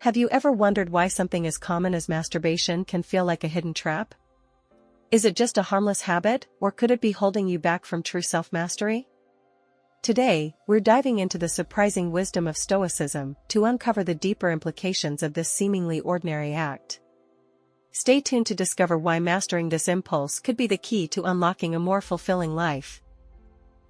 Have you ever wondered why something as common as masturbation can feel like a hidden trap? Is it just a harmless habit, or could it be holding you back from true self-mastery? Today, we're diving into the surprising wisdom of Stoicism to uncover the deeper implications of this seemingly ordinary act. Stay tuned to discover why mastering this impulse could be the key to unlocking a more fulfilling life.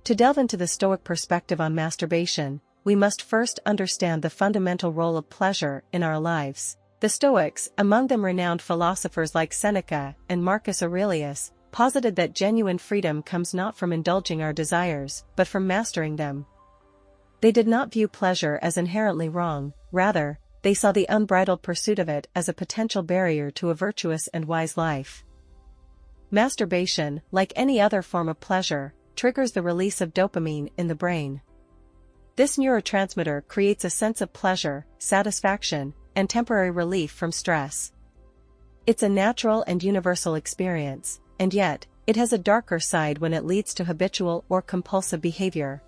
To delve into the Stoic perspective on masturbation, we must first understand the fundamental role of pleasure in our lives. The Stoics, among them renowned philosophers like Seneca and Marcus Aurelius, posited that genuine freedom comes not from indulging our desires, but from mastering them. They did not view pleasure as inherently wrong, rather, they saw the unbridled pursuit of it as a potential barrier to a virtuous and wise life. Masturbation, like any other form of pleasure, triggers the release of dopamine in the brain. This neurotransmitter creates a sense of pleasure, satisfaction, and temporary relief from stress. It's a natural and universal experience, and yet, it has a darker side when it leads to habitual or compulsive behavior.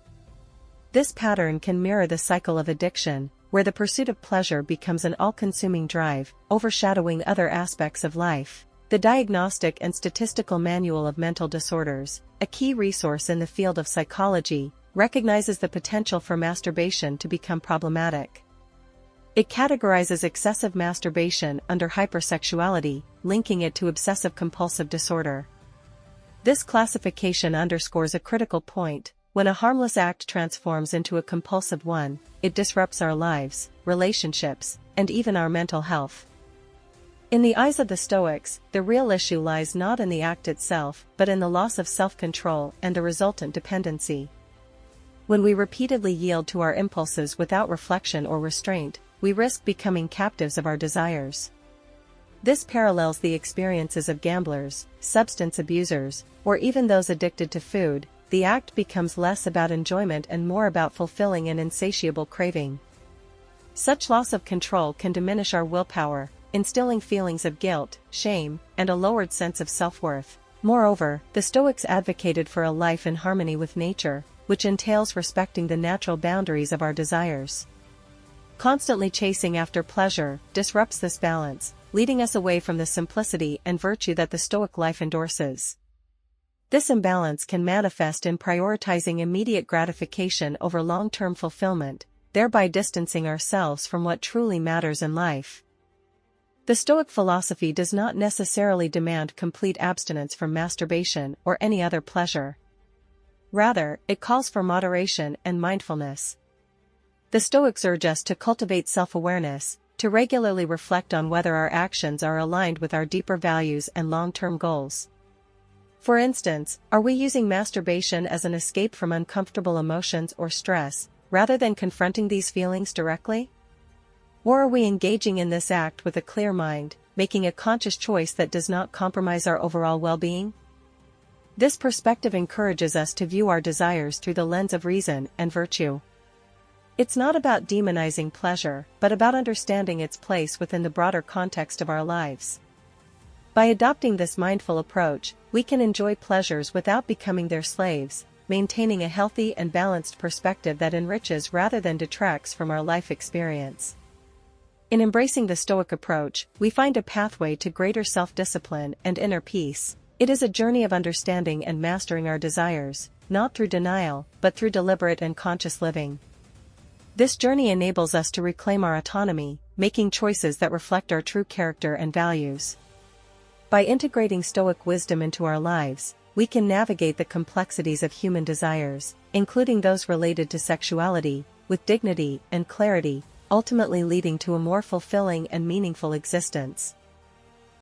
This pattern can mirror the cycle of addiction, where the pursuit of pleasure becomes an all-consuming drive, overshadowing other aspects of life. The Diagnostic and Statistical Manual of Mental Disorders, a key resource in the field of psychology, recognizes the potential for masturbation to become problematic. It categorizes excessive masturbation under hypersexuality, linking it to obsessive-compulsive disorder. This classification underscores a critical point: when a harmless act transforms into a compulsive one, it disrupts our lives, relationships, and even our mental health. In the eyes of the Stoics, the real issue lies not in the act itself, but in the loss of self-control and the resultant dependency. When we repeatedly yield to our impulses without reflection or restraint, we risk becoming captives of our desires. This parallels the experiences of gamblers, substance abusers, or even those addicted to food. The act becomes less about enjoyment and more about fulfilling an insatiable craving. Such loss of control can diminish our willpower, instilling feelings of guilt, shame, and a lowered sense of self-worth. Moreover, the Stoics advocated for a life in harmony with nature, which entails respecting the natural boundaries of our desires. Constantly chasing after pleasure disrupts this balance, leading us away from the simplicity and virtue that the Stoic life endorses. This imbalance can manifest in prioritizing immediate gratification over long-term fulfillment, thereby distancing ourselves from what truly matters in life. The Stoic philosophy does not necessarily demand complete abstinence from masturbation or any other pleasure. Rather, it calls for moderation and mindfulness. The Stoics urge us to cultivate self-awareness, to regularly reflect on whether our actions are aligned with our deeper values and long-term goals. For instance, are we using masturbation as an escape from uncomfortable emotions or stress, rather than confronting these feelings directly? Or are we engaging in this act with a clear mind, making a conscious choice that does not compromise our overall well-being? This perspective encourages us to view our desires through the lens of reason and virtue. It's not about demonizing pleasure, but about understanding its place within the broader context of our lives. By adopting this mindful approach, we can enjoy pleasures without becoming their slaves, maintaining a healthy and balanced perspective that enriches rather than detracts from our life experience. In embracing the Stoic approach, we find a pathway to greater self-discipline and inner peace. It is a journey of understanding and mastering our desires, not through denial, but through deliberate and conscious living. This journey enables us to reclaim our autonomy, making choices that reflect our true character and values. By integrating Stoic wisdom into our lives, we can navigate the complexities of human desires, including those related to sexuality, with dignity and clarity, ultimately leading to a more fulfilling and meaningful existence.